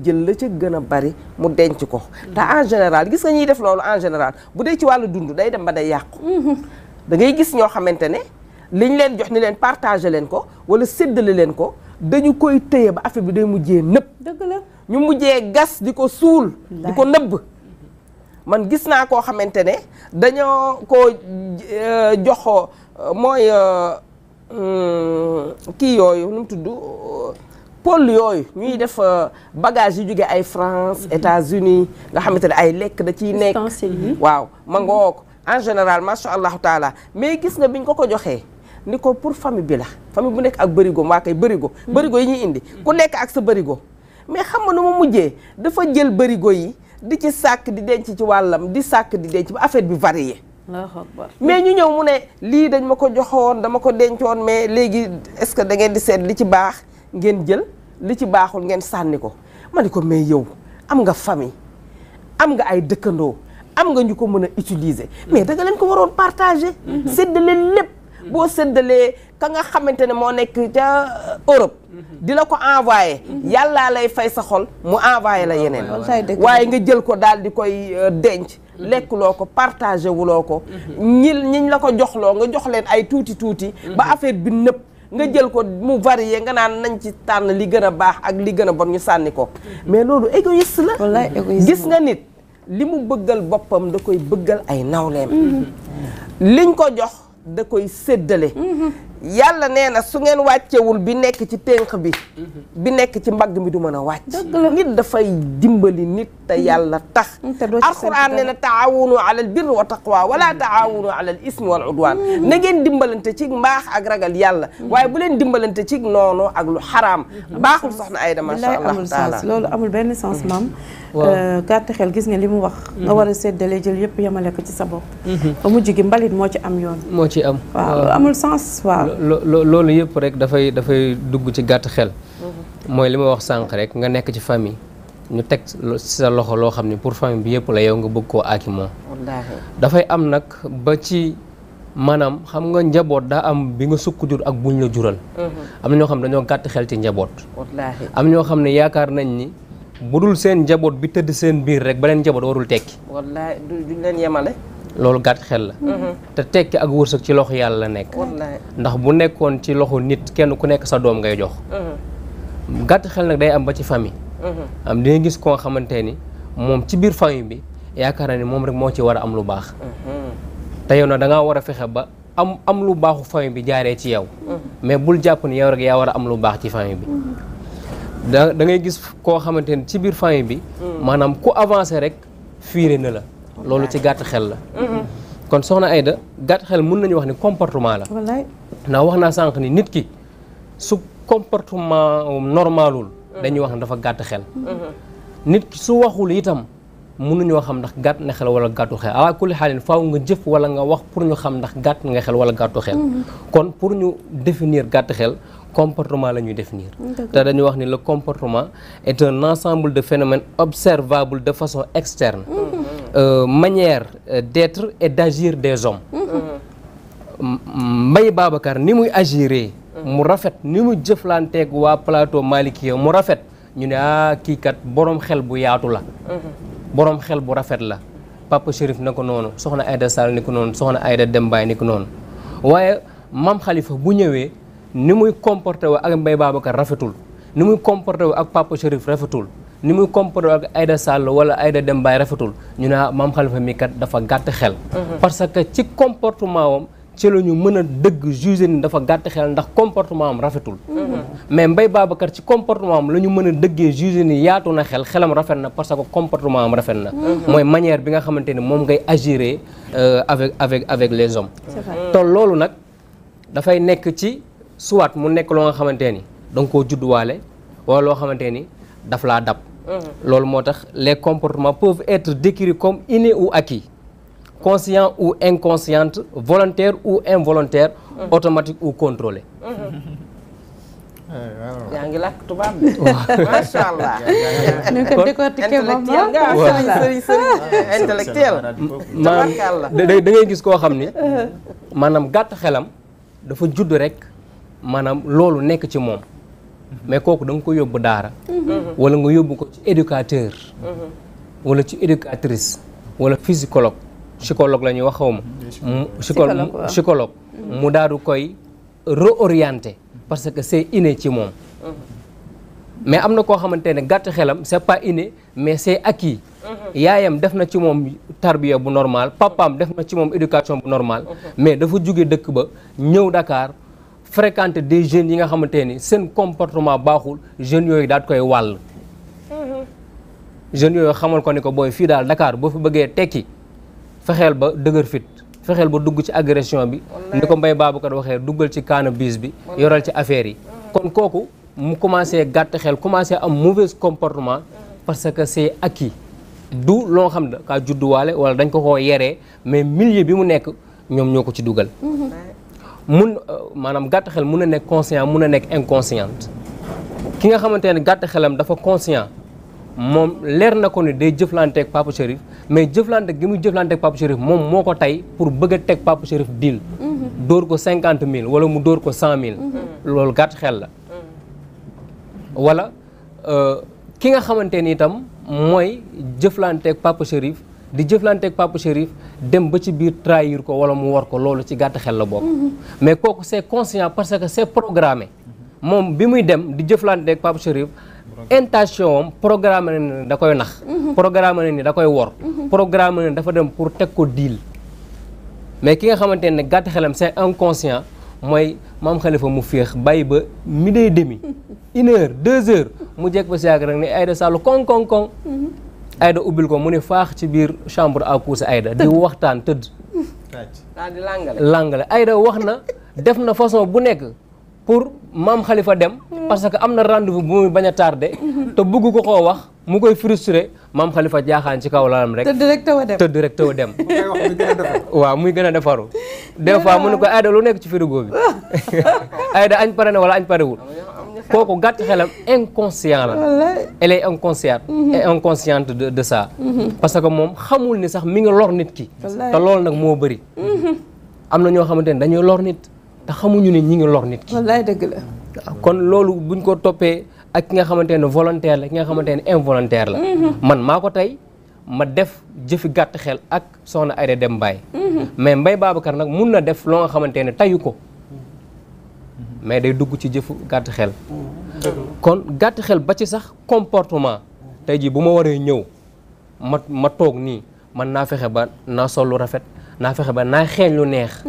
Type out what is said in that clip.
jël la ca gën a bari mu denc ko te en général gis nga ñuy def loolu en général bu dee ci wàllu dund day dem ba day yàqu da ngay gis ñoo xamante ne liñ leen jox ni leen partager leen ko wala séddale leen ko dañu koy téye ba affaire bi day mujjee nëbb dëgg la ñu mujjee gas di ko suul di ko nëbb man gis naa koo xamante ne dañoo ko jox mooy kii yooyu nu mu tudd pôle yooyu ñuy def bagage yu jóge ay France États-Unis nga xamante ne ay lekk da ciy nekk waaw ma ngoo ko en général macha allahu taala mais gis nga biñ ko joxee ni ko pour famille bi la famille bu nekk ak bërigo waa kay bërigo yi ñuy indi ku nekk ak sa bërigo mais xam nga nu mu mujjee dafa jël bërigo yi di ci sàkk di denc ci wàllam di sàkk di denc ba affaire bi varié mais ñu ñëw mu ne lii dañ ma ko joxoon dama ko dencoon mais léegi est-ce que da ngeen di seet li ci baax ngeen jël li ci baaxul ngeen sànni ko ma ni ko mais yow am nga famille am nga ay dëkkandoo am nga ñu ko mën a utiliser mais da nga leen ko waroon partager séddale lépp boo séddalee ka nga xamante ne moo nekk ca Europe di la ko envoyé yàllaa lay fay sa xol mu envoyé la yeneen waaye nga jël ko daal di koy denc lekkuloo ko partagé wuloo ko ñiñ la ko joxloo nga jox leen ay tuuti ba affaire bi nëpp nga jël ko mu varié nga naan nañ ci tànn li gën a baax ak li gën a bon ñu sànni ko mais loolu égoïste la gis nga nit li mu bëggal boppam da koy bëggal ay nawleem liñ ko jox da koy séddale yàlla nee na su ngeen wàccewul bi nekk ci tënk bi nekk ci mbagg mi du mën a wàcc nit dafay dimbali nit te yàlla tax alxuraan nee na taawunu alal birri wa taqwa wala taawunu alal ismi wal udwan na ngeen dimbalante ci mbaax ak ragal yàlla waaye bu leen dimbalante ci noonu ak lu xaraam baaxul soxna Aïda masha Allah taala loolu amul benn sens maam gàtt xel gis nga li mu wax nga war a séddale jël yëpp yemale ko ci sa bopp ba mujj gi mbalit moo ci am yoon moo ci am waaw amul sens waaw loolu yëpp rek dafay dugg ci gàtt xel mooy li ma wax sànq rek nga nekk ci famille ñu teg ci sa loxo loo xam ne pour famille bi yëpp la yow nga bëgg koo aaki moom dafay am nag ba ci maanaam xam nga njaboot daa am bi nga sukk jur ak buñ la jural am na ñoo xam ne dañoo gàtt xel ci njaboot am ñoo xam ne yaakaar nañ ni bu dul seen njaboot bi tëdd seen biir rek ba leen njaboot warul tekki wallaahi duñ leen yemale loolu gàtt xel la te tekki ak wërsëg ci loxo yàlla la nekk ndax bu nekkoon ci loxo nit kenn ku nekk sa doom ngay jox gàtt xel nag day am ba ci famille am di nga gis koo xamante ni moom ci biir famille bi yaakaar na ni moom rek moo ci war a am lu baax te yow nag da ngaa war a fexe ba am lu baaxu famille bi jaaree ci yow mais bul jàpp ni yow rek yaa war a am lu baax ci famille bi da ngay gis koo xamante ni ci biir famille bi maanaam ku avancé rek fiire na la loolu ci gàtt xel la kon soxna Aïda gàtt xel mën nañu wax ni comportement la ndax wax naa sànq ni nit ki su comportement normalul dañuy wax ne dafa gàtt xel nit ki su waxul itam mënuñoo xam ndax gàtt na xel wala gàttu xel ala kulli xaalin faaw nga jëf wala nga wax pour ñu xam ndax gàtt nga xel wala gàttu xel kon pour ñu définir gàtt xel comportement la ñuy définir te dañuy wax ni le comportement est un ensemble de phénomènes observables de façon externe manière d'être et d'agir des hommes Mbaye Babacar ni muy agiré mu rafet ni mu jëflanteeg waa plateau Malikia mu rafet ñu ne kii kat boroom xel bu yaatu la boroom xel bu rafet la Papa Chérif na ko noonu soxna Aïda Sall ni ko noonu soxna Aïda Dembaay ni ko noonu waaye Mame Khalifa bu ñëwee ni muy comporté wu ak Mbaye Babacar rafetul ni muy comporté wu ak Papa Chérif rafetul ni muy comporté wu ak Aïda Sall wala Aïda Dembaay rafetul ñu ne Mame Khalifa mi kat dafa gàtt xel parce que ci comportement wam ci la ñu mën a dëgg juger ni dafa gàtt xel ndax comportement am rafetul mais Mbaye Babacar ci comportement am la ñu mën a dëggee juger ni yaatu na xelam rafet na parce que comportement am rafet na mooy manière bi nga xamante ni moom ngay agir avec les hommes te loolu nag dafay nekk ci soit mu nekk loo nga xamante ni da nga koo judduwaale wala loo xamante ni daf laa dab loolu moo tax les comportements peuvent être décrits comme innés ou acquis conscient ou inconsciente volontaire ou involontaire automatique ou contrôlé yaa ngi làkk tubaab bi macha allah intellectuel da ngay gis koo xam ni maanaam gàtt xelam dafa judd rek maanaam loolu nekk ci moom mais kooku da nga ko yóbbu daara wala nga yóbbu ko ci éducateur wala ci éducatrice wala psychologue la ñuy wax xaw ma psychologue mu daadu koy réorienter parce que c'est inné ci moom mais am na koo xamante ne gàtt xelam c'est pas inné mais c'est acquis yaayam def na ci moom tarbiya bu normal papaam def na ci moom éducation bu normal mais dafa jóge dëkk ba ñëw Dakar fréquenter des jeunes yi nga xamante ni seen comportement baaxul jeunes yooyu daal koy wàll jeunes yooyu xamal ko ni ko booy fii daal Dakar boo fi bëggee tekki fexeel ba dëgër fit fexeel ba dugg ci agression bi ni ko Mbaye Babacar waxee duggal ci cannabis bi yoral ci affaire yi kon kooku mu commencé gàtt xel commencé am mauvais comportement parce que c'est acquis du loo xam ne kaa judduwaale wala dañ ko koo yeree mais milieu bi mu nekk ñoom ñoo ko ci dugal maanaam gàtt xel mun na nekk conscient mun na nekk inconsciente ki nga xamante ne gàtt xelam dafa conscient moom leer na ko ni day jëflanteeg Papa Chérif mais jëflante gi muy jëflanteeg Papa Chérif moom moo ko tey pour bëgg a teg Papa Chérif deal dóor ko 50 000 wala mu dóor ko 100 000 loolu gàtt xel la wala ki nga xamante ni itam mooy jëflanteeg Papa Chérif di jëflanteeg Papa Chérif dem ba ci biir trahir ko wala mu war ko loolu ci gàtt xel la bokk mais kooku c'est conscient parce que c'est programmé moom bi muy dem di jëflanteeg Papa Chérif intention am programme na ni da koy nax programme na ni da koy wor programme na ni dafa dem pour teg ko deal mais ki nga xamante ne gàtt xelam c'est inconscient mooy maam Khalifa mu féex bàyyi ba 12h30 1h 2h mu jekk ba si yàgg rek ni Aïda Sall koŋ koŋ koŋ Aïda ubbil ko mu ne faax ci biir chambre à coucher Aïda di waxtaan tëdd di langale Aïda wax na def na façon bu nekk pour maam Khalifa dem parce que am na rendez-vous bu muy bañ a tardé te bëgg ko koo wax mu koy frustré maam Khalifa jaaxaan ci kaw lalam rek tëdd rek taw a dem waaw muy gën a defaru des fois mu ne ko Aïda lu nekk ci frigo bi Aïda añ pare na wala añ parewul kooku gàtt xelam inconscient la elle est inconsciente et inconsciente de ça parce que moom xamul ni sax mi ngi lor nit ki te loolu nag moo bëri am na ñoo xamante ne dañuy lor nit te xamuñu ne ñi ngi lor nit ki wallaay dëgg la kon loolu buñ ko toppee ak ki nga xamante ne volontaire la ki nga xamante ne involontaire la man maa ko tey ma def jëfi gàtt xel ak soxna Aïda Dem Mbaye mais Mbaye Babacar nag mun na def loo nga xamante ne tayu ko mais day dugg ci jëfu gàtt xel kon gàtt xel ba ci sax comportement tey jii bu ma waree ñëw ma toog nii man naa fexe ba naa sol lu rafet naa fexe ba naa xeeñ lu neex